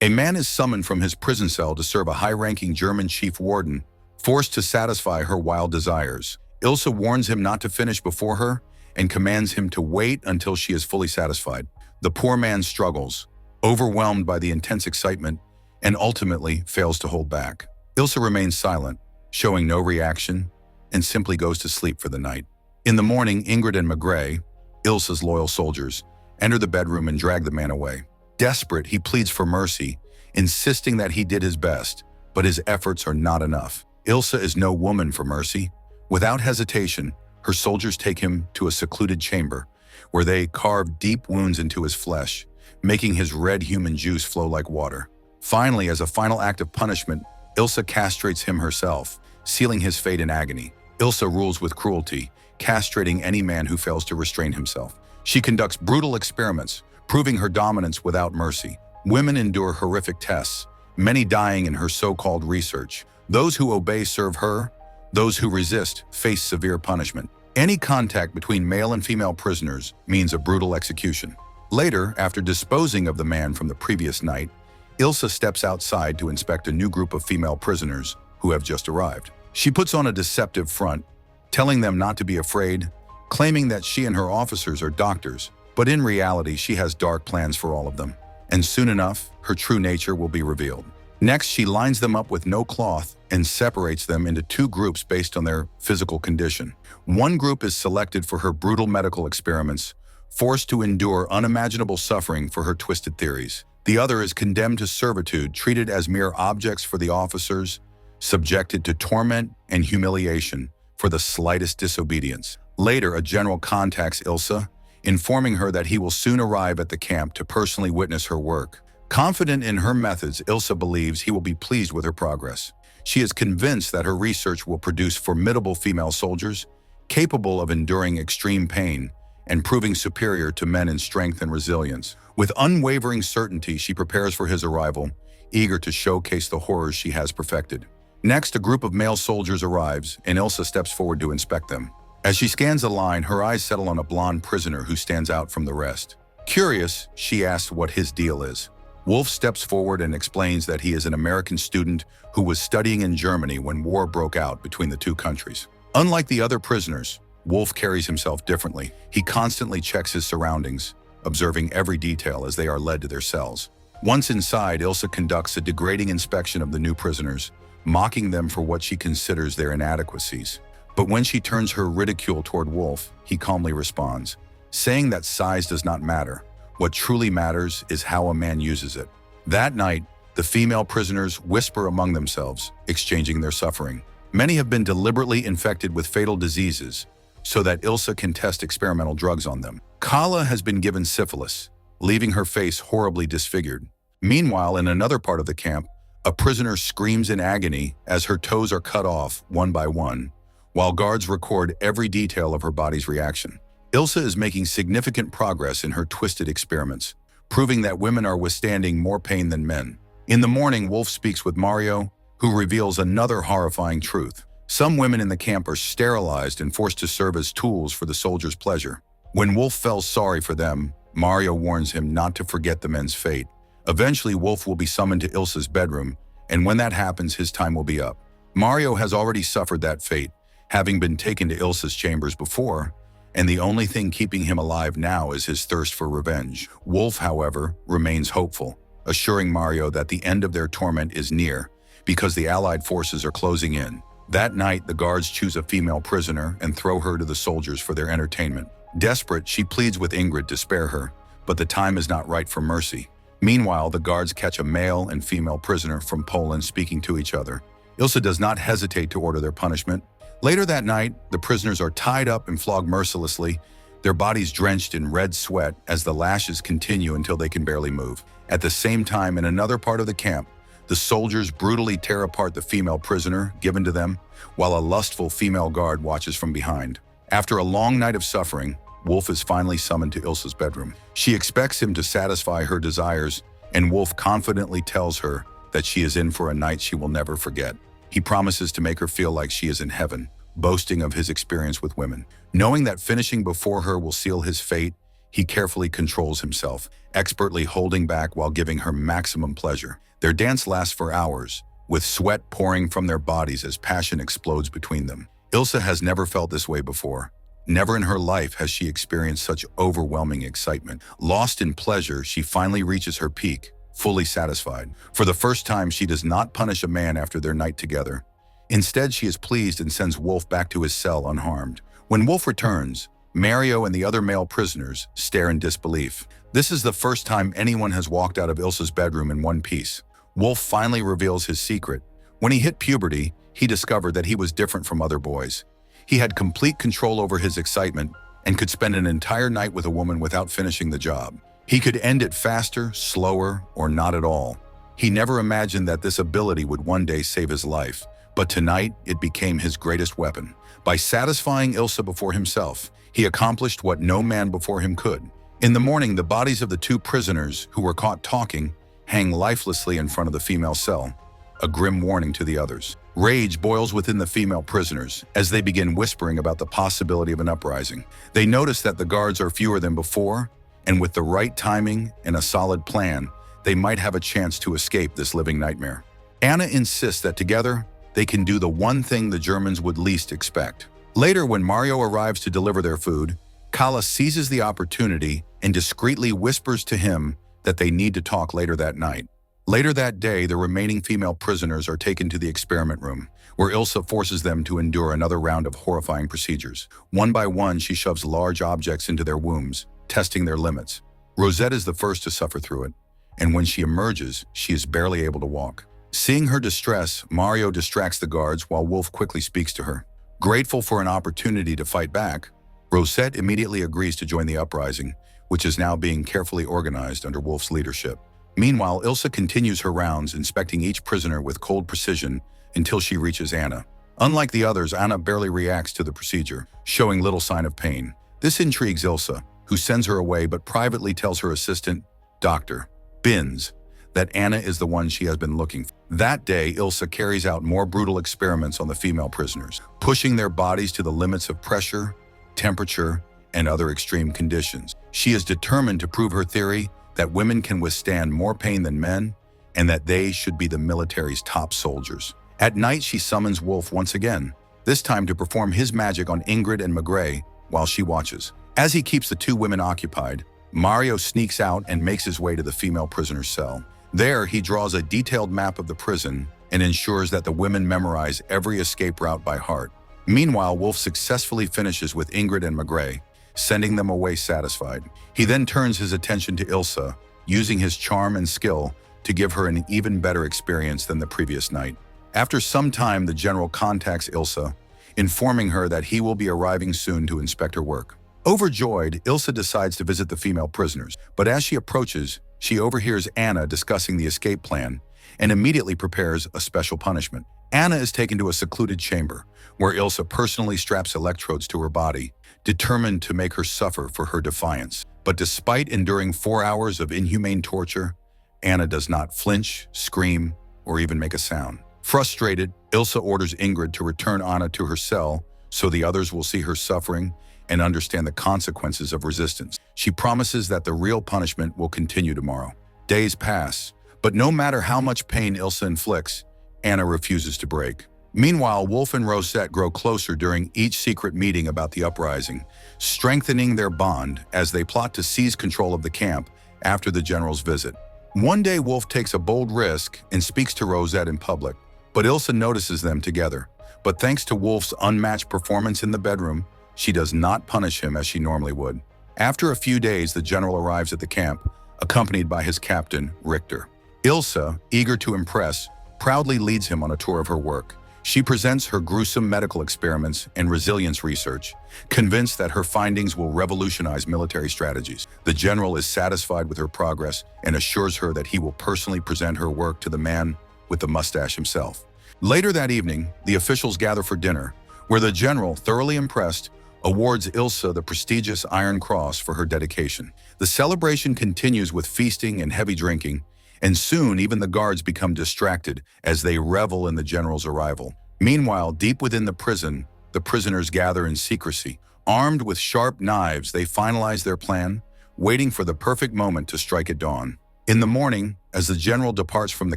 A man is summoned from his prison cell to serve a high-ranking German chief warden, forced to satisfy her wild desires. Ilsa warns him not to finish before her and commands him to wait until she is fully satisfied. The poor man struggles, overwhelmed by the intense excitement, and ultimately fails to hold back. Ilsa remains silent, showing no reaction, and simply goes to sleep for the night. In the morning, Ingrid and Maigret, Ilsa's loyal soldiers, enter the bedroom and drag the man away. Desperate, he pleads for mercy, insisting that he did his best, but his efforts are not enough. Ilsa is no woman for mercy. Without hesitation, her soldiers take him to a secluded chamber, where they carve deep wounds into his flesh, making his red human juice flow like water. Finally, as a final act of punishment, Ilsa castrates him herself, sealing his fate in agony. Ilsa rules with cruelty, castrating any man who fails to restrain himself. She conducts brutal experiments, proving her dominance without mercy. Women endure horrific tests, many dying in her so-called research. Those who obey serve her, those who resist face severe punishment. Any contact between male and female prisoners means a brutal execution. Later, after disposing of the man from the previous night, Ilsa steps outside to inspect a new group of female prisoners who have just arrived. She puts on a deceptive front, telling them not to be afraid, claiming that she and her officers are doctors, but in reality she has dark plans for all of them. And soon enough, her true nature will be revealed. Next, she lines them up with no cloth and separates them into two groups based on their physical condition. One group is selected for her brutal medical experiments, forced to endure unimaginable suffering for her twisted theories. The other is condemned to servitude, treated as mere objects for the officers, subjected to torment and humiliation for the slightest disobedience. Later, a general contacts Ilsa, informing her that he will soon arrive at the camp to personally witness her work. Confident in her methods, Ilsa believes he will be pleased with her progress. She is convinced that her research will produce formidable female soldiers, capable of enduring extreme pain and proving superior to men in strength and resilience. With unwavering certainty, she prepares for his arrival, eager to showcase the horrors she has perfected. Next, a group of male soldiers arrives, and Ilsa steps forward to inspect them. As she scans the line, her eyes settle on a blonde prisoner who stands out from the rest. Curious, she asks what his deal is. Wolf steps forward and explains that he is an American student who was studying in Germany when war broke out between the two countries. Unlike the other prisoners, Wolf carries himself differently. He constantly checks his surroundings, observing every detail as they are led to their cells. Once inside, Ilsa conducts a degrading inspection of the new prisoners, mocking them for what she considers their inadequacies. But when she turns her ridicule toward Wolf, he calmly responds, saying that size does not matter. What truly matters is how a man uses it. That night, the female prisoners whisper among themselves, exchanging their suffering. Many have been deliberately infected with fatal diseases so that Ilsa can test experimental drugs on them. Kala has been given syphilis, leaving her face horribly disfigured. Meanwhile, in another part of the camp, a prisoner screams in agony as her toes are cut off one by one, while guards record every detail of her body's reaction. Ilsa is making significant progress in her twisted experiments, proving that women are withstanding more pain than men. In the morning, Wolf speaks with Mario, who reveals another horrifying truth. Some women in the camp are sterilized and forced to serve as tools for the soldiers' pleasure. When Wolf feels sorry for them, Mario warns him not to forget the men's fate. Eventually, Wolf will be summoned to Ilsa's bedroom, and when that happens, his time will be up. Mario has already suffered that fate, having been taken to Ilsa's chambers before, and the only thing keeping him alive now is his thirst for revenge. Wolf, however, remains hopeful, assuring Mario that the end of their torment is near, because the Allied forces are closing in. That night, the guards choose a female prisoner and throw her to the soldiers for their entertainment. Desperate, she pleads with Ingrid to spare her, but the time is not right for mercy. Meanwhile, the guards catch a male and female prisoner from Poland speaking to each other. Ilsa does not hesitate to order their punishment. Later that night, the prisoners are tied up and flogged mercilessly, their bodies drenched in red sweat as the lashes continue until they can barely move. At the same time, in another part of the camp, the soldiers brutally tear apart the female prisoner given to them, while a lustful female guard watches from behind. After a long night of suffering, Wolf is finally summoned to Ilsa's bedroom. She expects him to satisfy her desires, and Wolf confidently tells her that she is in for a night she will never forget. He promises to make her feel like she is in heaven, boasting of his experience with women. Knowing that finishing before her will seal his fate, he carefully controls himself, expertly holding back while giving her maximum pleasure. Their dance lasts for hours, with sweat pouring from their bodies as passion explodes between them. Ilsa has never felt this way before. Never in her life has she experienced such overwhelming excitement. Lost in pleasure, she finally reaches her peak, fully satisfied. For the first time, she does not punish a man after their night together. Instead, she is pleased and sends Wolf back to his cell unharmed. When Wolf returns, Mario and the other male prisoners stare in disbelief. This is the first time anyone has walked out of Ilsa's bedroom in one piece. Wolf finally reveals his secret. When he hit puberty, he discovered that he was different from other boys. He had complete control over his excitement and could spend an entire night with a woman without finishing the job. He could end it faster, slower, or not at all. He never imagined that this ability would one day save his life, but tonight it became his greatest weapon. By satisfying Ilsa before himself, he accomplished what no man before him could. In the morning, the bodies of the two prisoners who were caught talking hang lifelessly in front of the female cell, a grim warning to the others. Rage boils within the female prisoners as they begin whispering about the possibility of an uprising. They notice that the guards are fewer than before, and with the right timing and a solid plan, they might have a chance to escape this living nightmare. Anna insists that together, they can do the one thing the Germans would least expect. Later, when Mario arrives to deliver their food, Kala seizes the opportunity and discreetly whispers to him that they need to talk later that night. Later that day, the remaining female prisoners are taken to the experiment room, where Ilsa forces them to endure another round of horrifying procedures. One by one, she shoves large objects into their wombs, testing their limits. Rosette is the first to suffer through it, and when she emerges, she is barely able to walk. Seeing her distress, Mario distracts the guards while Wolf quickly speaks to her. Grateful for an opportunity to fight back, Rosette immediately agrees to join the uprising, which is now being carefully organized under Wolf's leadership. Meanwhile, Ilsa continues her rounds, inspecting each prisoner with cold precision until she reaches Anna. Unlike the others, Anna barely reacts to the procedure, showing little sign of pain. This intrigues Ilsa, who sends her away but privately tells her assistant, Dr. Binns, that Anna is the one she has been looking for. That day, Ilsa carries out more brutal experiments on the female prisoners, pushing their bodies to the limits of pressure, temperature, and other extreme conditions. She is determined to prove her theory that women can withstand more pain than men, and that they should be the military's top soldiers. At night, she summons Wolf once again, this time to perform his magic on Ingrid and Maigret while she watches. As he keeps the two women occupied, Mario sneaks out and makes his way to the female prisoner's cell. There, he draws a detailed map of the prison and ensures that the women memorize every escape route by heart. Meanwhile, Wolf successfully finishes with Ingrid and Maigret, sending them away satisfied. He then turns his attention to Ilsa, using his charm and skill to give her an even better experience than the previous night. After some time, the general contacts Ilsa, informing her that he will be arriving soon to inspect her work. Overjoyed, Ilsa decides to visit the female prisoners, but as she approaches, she overhears Anna discussing the escape plan and immediately prepares a special punishment. Anna is taken to a secluded chamber, where Ilsa personally straps electrodes to her body, determined to make her suffer for her defiance. But despite enduring 4 hours of inhumane torture, Anna does not flinch, scream, or even make a sound. Frustrated, Ilsa orders Ingrid to return Anna to her cell so the others will see her suffering and understand the consequences of resistance. She promises that the real punishment will continue tomorrow. Days pass, but no matter how much pain Ilsa inflicts, Anna refuses to break. Meanwhile, Wolf and Rosette grow closer during each secret meeting about the uprising, strengthening their bond as they plot to seize control of the camp after the general's visit. One day, Wolf takes a bold risk and speaks to Rosette in public, but Ilsa notices them together. But thanks to Wolf's unmatched performance in the bedroom, she does not punish him as she normally would. After a few days, the general arrives at the camp, accompanied by his captain, Richter. Ilsa, eager to impress, proudly leads him on a tour of her work. She presents her gruesome medical experiments and resilience research, convinced that her findings will revolutionize military strategies. The general is satisfied with her progress and assures her that he will personally present her work to the man with the mustache himself. Later that evening, the officials gather for dinner, where the general, thoroughly impressed, awards Ilsa the prestigious Iron Cross for her dedication. The celebration continues with feasting and heavy drinking, and soon even the guards become distracted as they revel in the general's arrival. Meanwhile, deep within the prison, the prisoners gather in secrecy. Armed with sharp knives, they finalize their plan, waiting for the perfect moment to strike at dawn. In the morning, as the general departs from the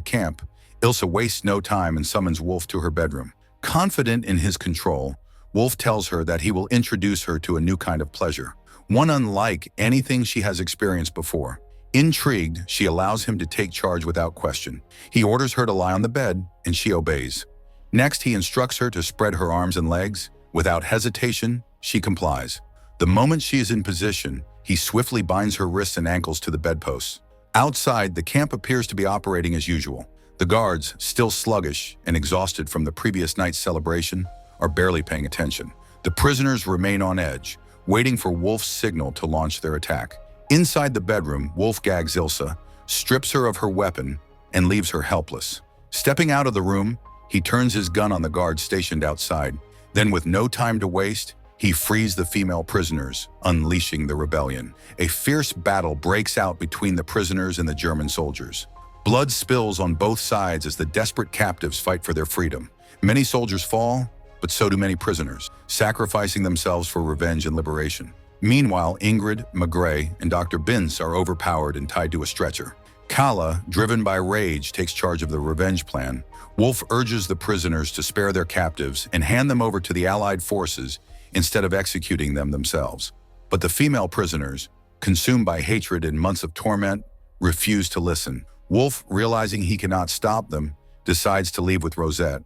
camp, Ilsa wastes no time and summons Wolf to her bedroom. Confident in his control, Wolf tells her that he will introduce her to a new kind of pleasure, one unlike anything she has experienced before. Intrigued, she allows him to take charge without question. He orders her to lie on the bed, and she obeys. Next, he instructs her to spread her arms and legs. Without hesitation, she complies. The moment she is in position, he swiftly binds her wrists and ankles to the bedposts. Outside, the camp appears to be operating as usual. The guards, still sluggish and exhausted from the previous night's celebration, are barely paying attention. The prisoners remain on edge, waiting for Wolf's signal to launch their attack. Inside the bedroom, Wolf gags Ilsa, strips her of her weapon, and leaves her helpless. Stepping out of the room, he turns his gun on the guards stationed outside. Then, with no time to waste, he frees the female prisoners, unleashing the rebellion. A fierce battle breaks out between the prisoners and the German soldiers. Blood spills on both sides as the desperate captives fight for their freedom. Many soldiers fall, but so do many prisoners, sacrificing themselves for revenge and liberation. Meanwhile, Ingrid, Maigret, and Dr. Binz are overpowered and tied to a stretcher. Kala, driven by rage, takes charge of the revenge plan. Wolf urges the prisoners to spare their captives and hand them over to the Allied forces instead of executing them themselves. But the female prisoners, consumed by hatred and months of torment, refuse to listen. Wolf, realizing he cannot stop them, decides to leave with Rosette.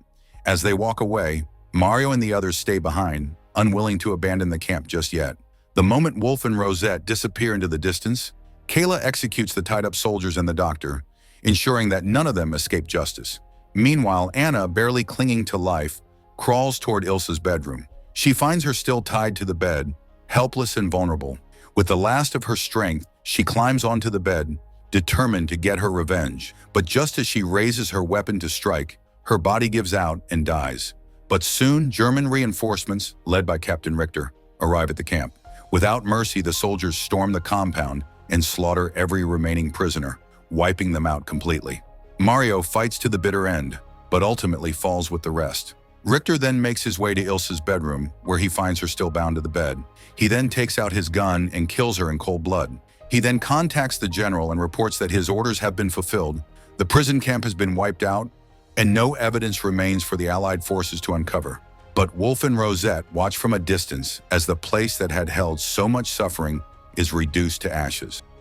As they walk away, Mario and the others stay behind, unwilling to abandon the camp just yet. The moment Wolf and Rosette disappear into the distance, Kayla executes the tied-up soldiers and the doctor, ensuring that none of them escape justice. Meanwhile, Anna, barely clinging to life, crawls toward Ilsa's bedroom. She finds her still tied to the bed, helpless and vulnerable. With the last of her strength, she climbs onto the bed, determined to get her revenge. But just as she raises her weapon to strike, her body gives out and dies. But soon, German reinforcements, led by Captain Richter, arrive at the camp. Without mercy, the soldiers storm the compound and slaughter every remaining prisoner, wiping them out completely. Mario fights to the bitter end, but ultimately falls with the rest. Richter then makes his way to Ilsa's bedroom, where he finds her still bound to the bed. He then takes out his gun and kills her in cold blood. He then contacts the general and reports that his orders have been fulfilled, the prison camp has been wiped out, and no evidence remains for the Allied forces to uncover. But Wolf and Rosette watch from a distance as the place that had held so much suffering is reduced to ashes.